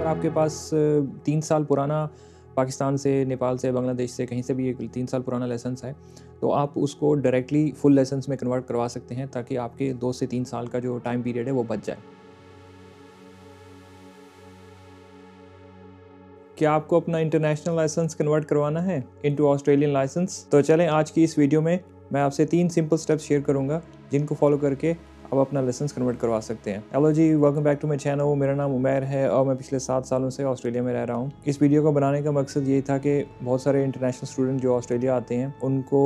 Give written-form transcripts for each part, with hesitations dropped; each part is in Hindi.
अगर आपके पास 3 साल पुराना पाकिस्तान से, नेपाल से, बांग्लादेश से कहीं से भी एक 3 साल पुराना लाइसेंस है, तो आप उसको डायरेक्टली फुल लाइसेंस में कन्वर्ट करवा सकते हैं ताकि आपके 2 से 3 साल का जो टाइम पीरियड है वो बच जाए। क्या आपको अपना इंटरनेशनल लाइसेंस कन्वर्ट करवाना है इनटू ऑस्ट्रेलियन लाइसेंस? तो चलें, आज की इस वीडियो में मैं आपसे 3 सिंपल स्टेप्स शेयर करूंगा जिनको फॉलो करके आप अपना लाइसेंस कन्वर्ट करवा सकते हैं। हेलो जी, welcome back to my channel. मेरा नाम उमैर है और मैं पिछले 7 सालों से ऑस्ट्रेलिया में रह रहा हूँ। इस वीडियो को बनाने का मकसद ये था कि बहुत सारे इंटरनेशनल स्टूडेंट जो ऑस्ट्रेलिया आते हैं उनको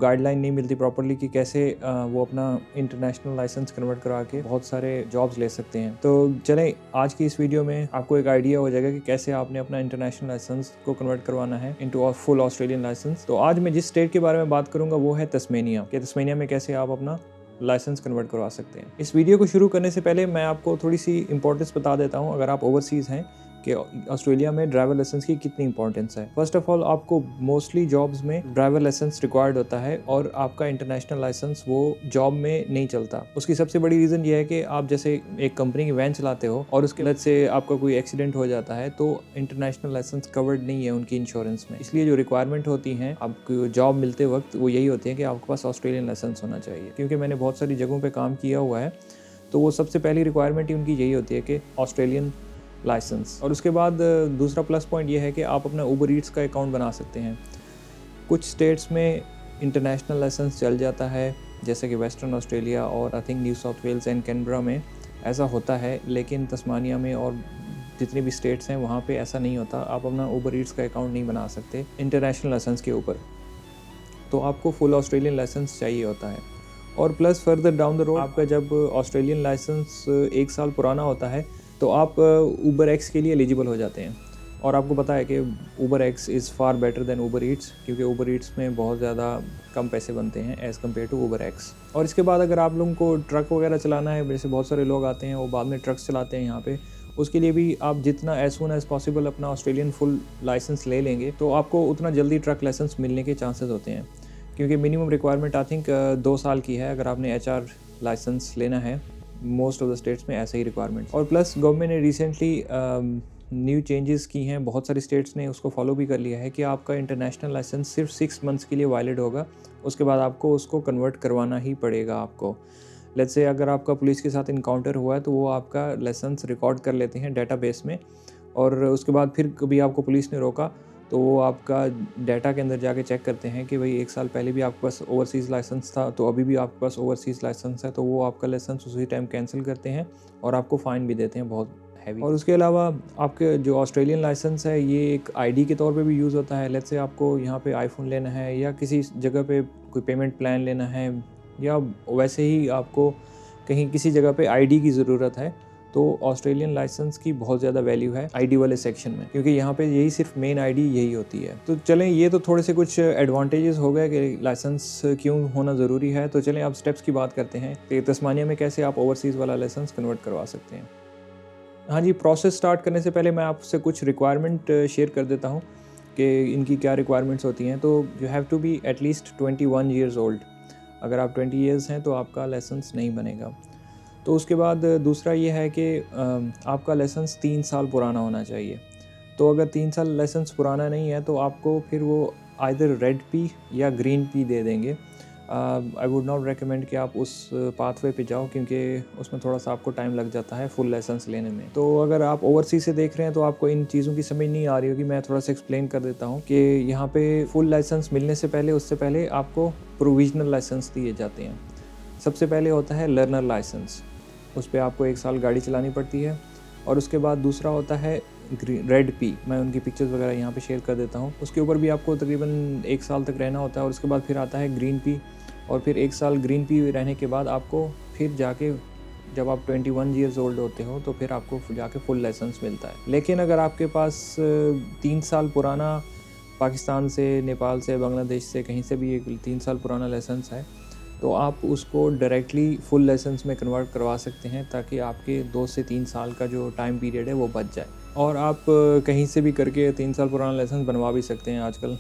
गाइडलाइन नहीं मिलती प्रॉपर्ली कि कैसे वो अपना इंटरनेशनल लाइसेंस कन्वर्ट करा के बहुत सारे जॉब्स ले सकते हैं। तो चलें, आज की इस वीडियो में आपको एक आइडिया हो जाएगा कि कैसे आपने अपना इंटरनेशनल लाइसेंस को कन्वर्ट करवाना है इनटू फुल ऑस्ट्रेलियन लाइसेंस। तो आज मैं जिस स्टेट के बारे में बात करूंगा वो है तस्मेनिया। कि तस्मेनिया में कैसे आप अपना लाइसेंस कन्वर्ट करवा सकते हैं। इस वीडियो को शुरू करने से पहले मैं आपको थोड़ी सी इंपॉर्टेंस बता देता हूं अगर आप ओवरसीज़ हैं कि ऑस्ट्रेलिया में ड्राइवर लाइसेंस की कितनी इंपॉर्टेंस है। फर्स्ट ऑफ ऑल, आपको मोस्टली जॉब्स में ड्राइवर लाइसेंस रिक्वायर्ड होता है और आपका इंटरनेशनल लाइसेंस वो जॉब में नहीं चलता। उसकी सबसे बड़ी रीज़न ये है कि आप जैसे एक कंपनी की वैन चलाते हो और उसके वजह से आपका कोई एक्सीडेंट हो जाता है तो इंटरनेशनल लाइसेंस कवर्ड नहीं है उनकी इंश्योरेंस में। इसलिए जो रिक्वायरमेंट होती हैं आपको जॉब मिलते वक्त वो यही होती है कि आपके पास ऑस्ट्रेलियन लाइसेंस होना चाहिए। क्योंकि मैंने बहुत सारी जगहों पर काम किया हुआ है तो वो सबसे पहली रिक्वायरमेंट ही उनकी यही होती है कि ऑस्ट्रेलियन लाइसेंस। और उसके बाद दूसरा प्लस पॉइंट ये है कि आप अपना उबर ईट्स का अकाउंट बना सकते हैं। कुछ स्टेट्स में इंटरनेशनल लाइसेंस चल जाता है जैसे कि वेस्टर्न ऑस्ट्रेलिया और I think New South Wales and Canberra में ऐसा होता है, लेकिन तस्मानिया में और जितनी भी स्टेट्स हैं वहाँ पे ऐसा नहीं होता। आप अपना उबर ईट्स का अकाउंट नहीं बना सकते इंटरनेशनल लाइसेंस के ऊपर, तो आपको फुल ऑस्ट्रेलियन लाइसेंस चाहिए होता है। और plus further down the road आपका जब ऑस्ट्रेलियन लाइसेंस 1 साल पुराना होता है तो आप उबर एक्स के लिए एलिजिबल हो जाते हैं। और आपको पता है कि Uber X is far better than Uber Eats, क्योंकि उबर ईट्स में बहुत ज़्यादा कम पैसे बनते हैं as compared to Uber X. और इसके बाद अगर आप लोगों को ट्रक वगैरह चलाना है, जैसे बहुत सारे लोग आते हैं वो बाद में ट्रक्स चलाते हैं यहाँ पे, उसके लिए भी आप जितना एज सून एज़ पॉसिबल अपना ऑस्ट्रेलियन फुल लाइसेंस ले लेंगे तो आपको उतना जल्दी ट्रक लाइसेंस मिलने के चांसेस होते हैं। क्योंकि मिनिमम रिक्वायरमेंट आई थिंक 2 साल की है अगर आपने HR लाइसेंस लेना है। मोस्ट ऑफ द स्टेट्स में ऐसे ही रिक्वायरमेंट। और प्लस गवर्नमेंट ने रिसेंटली न्यू चेंजेस की हैं, बहुत सारी स्टेट्स ने उसको फॉलो भी कर लिया है कि आपका इंटरनेशनल लाइसेंस सिर्फ 6 मंथ्स के लिए वैलिड होगा, उसके बाद आपको उसको कन्वर्ट करवाना ही पड़ेगा आपको। लेट्स से अगर आपका पुलिस के साथ इनकाउंटर हुआ है तो वो आपका लाइसेंस रिकॉर्ड कर लेते हैं डेटाबेस में, और उसके बाद फिर कभी आपको पुलिस ने रोका तो वो आपका डाटा के अंदर जाके चेक करते हैं कि भाई 1 साल पहले भी आपके पास ओवरसीज़ लाइसेंस था तो अभी भी आपके पास ओवरसीज़ लाइसेंस है, तो वो आपका लाइसेंस उसी टाइम कैंसिल करते हैं और आपको फ़ाइन भी देते हैं बहुत हैवी। और उसके अलावा आपके जो ऑस्ट्रेलियन लाइसेंस है ये एक आईडी के तौर पे भी यूज़ होता है। लेट्स से आपको यहाँ पे आईफोन लेना है या किसी जगह पे कोई पेमेंट प्लान लेना है या वैसे ही आपको कहीं किसी जगह पे आईडी की ज़रूरत है तो ऑस्ट्रेलियन लाइसेंस की बहुत ज़्यादा वैल्यू है आईडी वाले सेक्शन में, क्योंकि यहाँ पे यही सिर्फ मेन आईडी यही होती है। तो चलें, ये तो थोड़े से कुछ एडवांटेजेस हो गए कि लाइसेंस क्यों होना ज़रूरी है। तो चलें अब स्टेप्स की बात करते हैं कि तस्मानिया में कैसे आप ओवरसीज़ वाला लाइसेंस कन्वर्ट करवा सकते हैं। हाँ जी, प्रोसेस स्टार्ट करने से पहले मैं आपसे कुछ रिक्वायरमेंट शेयर कर देता हूँ कि इनकी क्या रिक्वायरमेंट्स होती हैं। तो you have to be at least 21 years old. अगर आप 20 ईयर्स हैं तो आपका लाइसेंस नहीं बनेगा। तो उसके बाद दूसरा ये है कि आपका लाइसेंस 3 साल पुराना होना चाहिए। तो अगर 3 साल लाइसेंस पुराना नहीं है तो आपको फिर वो आइदर रेड पी या ग्रीन पी दे देंगे। आई वुड नॉट रेकमेंड कि आप उस पाथवे पे जाओ, क्योंकि उसमें थोड़ा सा आपको टाइम लग जाता है फुल लाइसेंस लेने में। तो अगर आप ओवरसीज से देख रहे हैं तो आपको इन चीज़ों की समझ नहीं आ रही होगी, मैं थोड़ा सा एक्सप्लेन कर देता हूँ कि यहाँ पे फुल लाइसेंस मिलने से पहले उससे पहले आपको प्रोविजनल लाइसेंस दिए जाते हैं। सबसे पहले होता है लर्नर लाइसेंस, उस पर आपको 1 साल गाड़ी चलानी पड़ती है। और उसके बाद दूसरा होता है रेड पी, मैं उनकी पिक्चर्स वगैरह यहाँ पे शेयर कर देता हूँ। उसके ऊपर भी आपको तकरीबन 1 साल तक रहना होता है। और उसके बाद फिर आता है ग्रीन पी, और फिर 1 साल ग्रीन पी रहने के बाद आपको फिर जाके जब आप 21 ईयर्स ओल्ड होते हो तो फिर आपको जाके फुल लाइसेंस मिलता है। लेकिन अगर आपके पास 3 साल पुराना पाकिस्तान से, नेपाल से, बांग्लादेश से कहीं से भी एक 3 साल पुराना लाइसेंस है तो आप उसको डायरेक्टली फुल लाइसेंस में कन्वर्ट करवा सकते हैं ताकि आपके 2 से 3 साल का जो टाइम पीरियड है वो बच जाए। और आप कहीं से भी करके 3 साल पुराना लाइसेंस बनवा भी सकते हैं आजकल।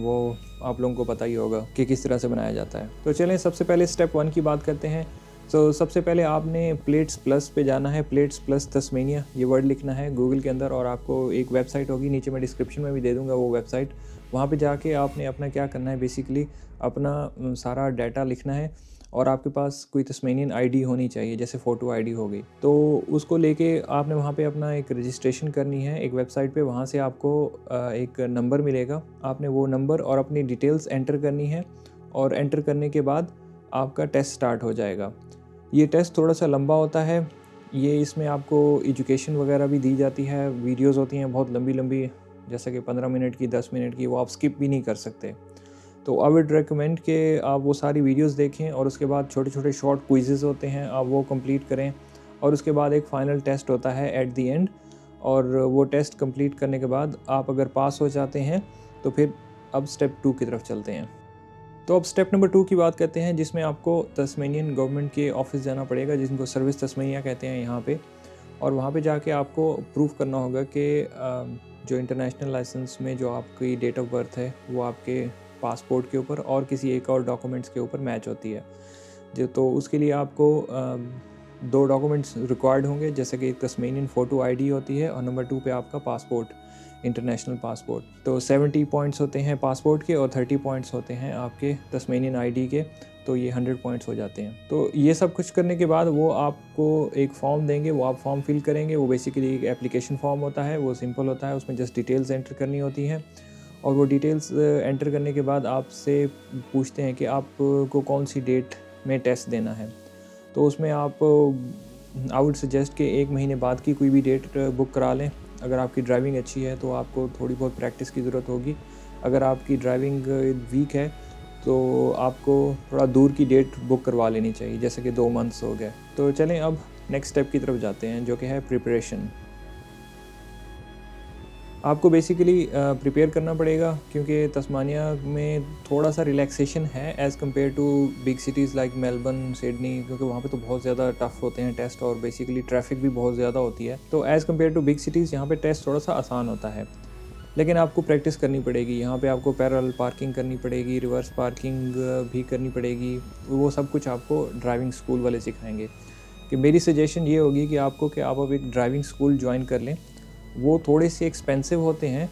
वो आप लोगों को पता ही होगा कि किस तरह से बनाया जाता है। तो चलें सबसे पहले स्टेप 1 की बात करते हैं। सो सबसे पहले आपने प्लेट्स प्लस पे जाना है, प्लेट्स प्लस तस्मेनिया ये वर्ड लिखना है गूगल के अंदर, और आपको एक वेबसाइट होगी, नीचे मैं डिस्क्रिप्शन में भी दे दूँगा वो वेबसाइट। वहाँ पे जाके आपने अपना क्या करना है, बेसिकली अपना सारा डाटा लिखना है, और आपके पास कोई तस्मेनियन आईडी होनी चाहिए, जैसे फ़ोटो आईडी हो गई। तो उसको लेके आपने वहाँ पे अपना एक रजिस्ट्रेशन करनी है एक वेबसाइट पे। वहाँ से आपको एक नंबर मिलेगा, आपने वो नंबर और अपनी डिटेल्स एंटर करनी है, और एंटर करने के बाद आपका टेस्ट स्टार्ट हो जाएगा। ये टेस्ट थोड़ा सा लंबा होता है, ये इसमें आपको एजुकेशन वगैरह भी दी जाती है, वीडियोज़ होती हैं बहुत लंबी लंबी, जैसे कि 15 मिनट की, 10 मिनट की, वो आप स्किप भी नहीं कर सकते। तो आई वुड रिकमेंड कि आप वो सारी वीडियोस देखें, और उसके बाद छोटे छोटे शॉर्ट क्विज़ेस होते हैं, आप वो कंप्लीट करें, और उसके बाद एक फ़ाइनल टेस्ट होता है एट द एंड। और वो टेस्ट कंप्लीट करने के बाद आप अगर पास हो जाते हैं तो फिर अब स्टेप 2 की तरफ चलते हैं। तो अब स्टेप नंबर 2 की बात करते हैं, जिसमें आपको तस्मेनियन गवर्नमेंट के ऑफिस जाना पड़ेगा, जिनको सर्विस तस्मेनिया कहते हैं यहाँ पे। और वहाँ पे जाके आपको प्रूफ करना होगा कि जो इंटरनेशनल लाइसेंस में जो आपकी डेट ऑफ बर्थ है वो आपके पासपोर्ट के ऊपर और किसी एक और डॉक्यूमेंट्स के ऊपर मैच होती है। जो तो उसके लिए आपको 2 डॉक्यूमेंट्स रिक्वायर्ड होंगे, जैसे कि एक तस्मेनियन फ़ोटो आईडी होती है, और नंबर 2 पे आपका पासपोर्ट, इंटरनेशनल पासपोर्ट। तो 70 पॉइंट्स होते हैं पासपोर्ट के, और 30 पॉइंट्स होते हैं आपके तस्मेनियन आईडी के, तो ये 100 पॉइंट्स हो जाते हैं। तो ये सब कुछ करने के बाद वो आपको एक फॉर्म देंगे, वो आप फॉर्म फिल करेंगे। वो बेसिकली एक एप्लीकेशन फॉर्म होता है, वो सिंपल होता है, उसमें जस्ट डिटेल्स एंटर करनी होती हैं, और वो डिटेल्स एंटर करने के बाद आपसे पूछते हैं कि आपको कौन सी डेट में टेस्ट देना है। तो उसमें आप आई वुड सजेस्ट कि 1 महीने बाद की कोई भी डेट बुक करा लें। अगर आपकी ड्राइविंग अच्छी है तो आपको थोड़ी बहुत प्रैक्टिस की ज़रूरत होगी। अगर आपकी ड्राइविंग वीक है तो आपको थोड़ा दूर की डेट बुक करवा लेनी चाहिए, जैसे कि 2 मंथ्स हो गए। तो चलें अब नेक्स्ट स्टेप की तरफ जाते हैं, जो कि है प्रिपरेशन। आपको बेसिकली प्रिपेयर करना पड़ेगा, क्योंकि तस्मानिया में थोड़ा सा रिलैक्सेशन है as compared to big cities like Melbourne, Sydney, क्योंकि वहाँ पे तो बहुत ज़्यादा टफ होते हैं टेस्ट, और बेसिकली ट्रैफिक भी बहुत ज़्यादा होती है। तो as compared to big cities यहाँ पे टेस्ट थोड़ा सा आसान होता है, लेकिन आपको प्रैक्टिस करनी पड़ेगी। यहाँ पे आपको पैरेलल पार्किंग करनी पड़ेगी, रिवर्स पार्किंग भी करनी पड़ेगी। वो सब कुछ आपको ड्राइविंग स्कूल वाले सिखाएंगे। कि मेरी सजेशन ये होगी कि आपको कि आप अब एक ड्राइविंग स्कूल ज्वाइन कर लें। वो थोड़े से एक्सपेंसिव होते हैं।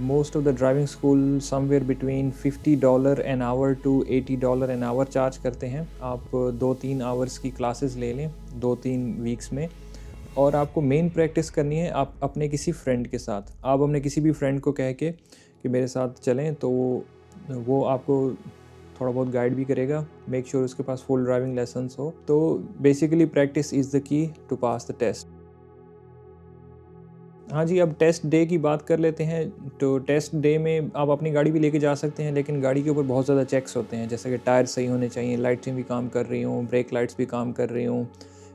Most of the driving school somewhere between $50 an hour to $80 an hour charge करते हैं। आप 2-3 आवर्स की क्लासेस ले लें 2-3 वीक्स में, और आपको मेन प्रैक्टिस करनी है आप अपने किसी फ्रेंड के साथ। आप अपने किसी भी फ्रेंड को कह के कि मेरे साथ चलें, तो वो आपको थोड़ा बहुत गाइड भी करेगा। मेक श्योर उसके पास फुल ड्राइविंग लाइसेंस हो। तो basically practice is the key to pass the test. हाँ जी, अब टेस्ट डे की बात कर लेते हैं। तो टेस्ट डे में आप अपनी गाड़ी भी लेके जा सकते हैं, लेकिन गाड़ी के ऊपर बहुत ज़्यादा चेक्स होते हैं, जैसे कि टायर सही होने चाहिए, लाइट्स भी काम कर रही हों, ब्रेक लाइट्स भी काम कर रही हों,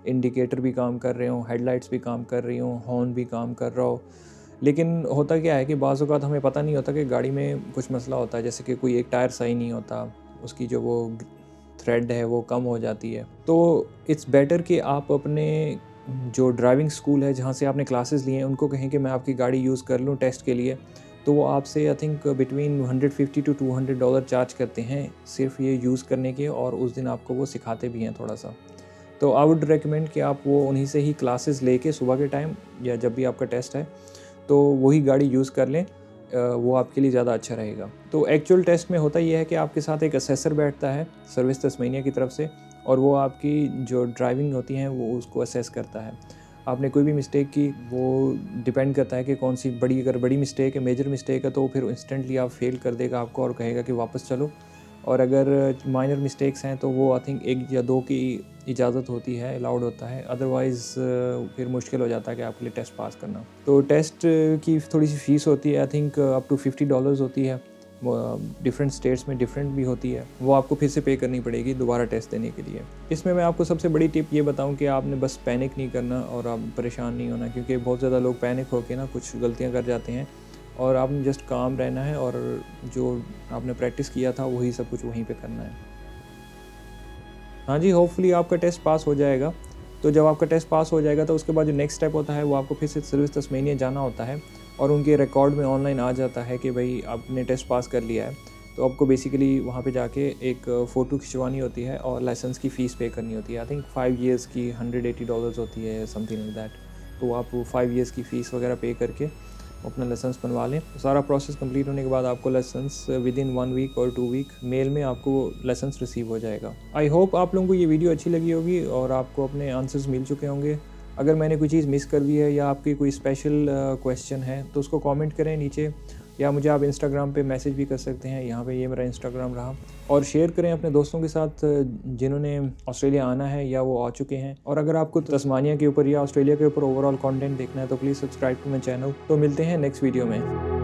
इंडिकेटर भी काम कर रहे हों, हेडलाइट्स भी काम कर रही हों, हॉर्न भी काम कर रहा हो। लेकिन होता क्या है कि बाज़ औक़ात हमें पता नहीं होता कि गाड़ी में कुछ मसला होता है, जैसे कि कोई एक टायर सही नहीं होता, उसकी जो वो थ्रेड है वो कम हो जाती है। तो इट्स बेटर कि आप अपने जो ड्राइविंग स्कूल है जहाँ से आपने क्लासेस लिए हैं उनको कहें कि मैं आपकी गाड़ी यूज़ कर लूँ टेस्ट के लिए। तो वो आपसे I think between $150 to $200 charge करते हैं सिर्फ ये यूज़ करने के, और उस दिन आपको वो सिखाते भी हैं थोड़ा सा। तो आई वुड रिकमेंड कि आप वो उन्हीं से ही क्लासेस लेके सुबह के टाइम या जब भी आपका टेस्ट है तो वही गाड़ी यूज़ कर लें। वो आपके लिए ज़्यादा अच्छा रहेगा। तो एक्चुअल टेस्ट में होता ये है कि आपके साथ एक असेसर बैठता है सर्विस तस्मेनिया की तरफ से, और वो आपकी जो ड्राइविंग होती है वो उसको असेस करता है। आपने कोई भी मिस्टेक की, वो डिपेंड करता है कि कौन सी बड़ी, अगर बड़ी मिस्टेक है, मेजर मिस्टेक है, तो फिर इंस्टेंटली आप फेल कर देगा आपको और कहेगा कि वापस चलो। और अगर माइनर मिस्टेक्स हैं तो वो आई थिंक 1 या 2 की इजाज़त होती है, अलाउड होता है। अदरवाइज़ फिर मुश्किल हो जाता है कि आपके लिए टेस्ट पास करना। तो टेस्ट की थोड़ी सी फ़ीस होती है, आई थिंक अप टू $50 होती है। डिफरेंट स्टेट्स में डिफरेंट भी होती है, वो आपको फिर से पे करनी पड़ेगी दोबारा टेस्ट देने के लिए। इसमें मैं आपको सबसे बड़ी टिप ये बताऊं कि आपने बस पैनिक नहीं करना और आप परेशान नहीं होना, क्योंकि बहुत ज़्यादा लोग पैनिक होकर ना कुछ गलतियां कर जाते हैं, और आपने जस्ट काम रहना है और जो आपने प्रैक्टिस किया था वही सब कुछ वहीं पे करना है। हाँ जी, होपफुली आपका टेस्ट पास हो जाएगा। तो जब आपका टेस्ट पास हो जाएगा तो उसके बाद जो नेक्स्ट स्टेप होता है वो आपको फिर से सर्विस तस्मेनिया जाना होता है, और उनके रिकॉर्ड में ऑनलाइन आ जाता है कि भाई आपने टेस्ट पास कर लिया है। तो आपको बेसिकली वहाँ पे जाके एक फ़ोटो खिंचवानी होती है और लाइसेंस की फ़ीस पे करनी होती है। आई थिंक 5 इयर्स की $180 होती है, समथिंग लाइक दैट। तो आप 5 इयर्स की फ़ीस वगैरह पे करके अपना लाइसेंस बनवा लें। सारा प्रोसेस कंप्लीट होने के बाद आपको लाइसेंस विदिन 1 वीक और 2 वीक मेल में आपको लाइसेंस रिसीव हो जाएगा। आई होप आप लोगों को ये वीडियो अच्छी लगी होगी और आपको अपने आंसर्स मिल चुके होंगे। अगर मैंने कोई चीज़ मिस कर दी है या आपकी कोई स्पेशल क्वेश्चन है तो उसको कमेंट करें नीचे, या मुझे आप इंस्टाग्राम पे मैसेज भी कर सकते हैं। यहाँ पे ये मेरा इंस्टाग्राम रहा। और शेयर करें अपने दोस्तों के साथ जिन्होंने ऑस्ट्रेलिया आना है या वो आ चुके हैं। और अगर आपको तस्मानिया के ऊपर या ऑस्ट्रेलिया के ऊपर ओवरऑल कंटेंट देखना है तो please subscribe to my channel. तो मिलते हैं नेक्स्ट वीडियो में।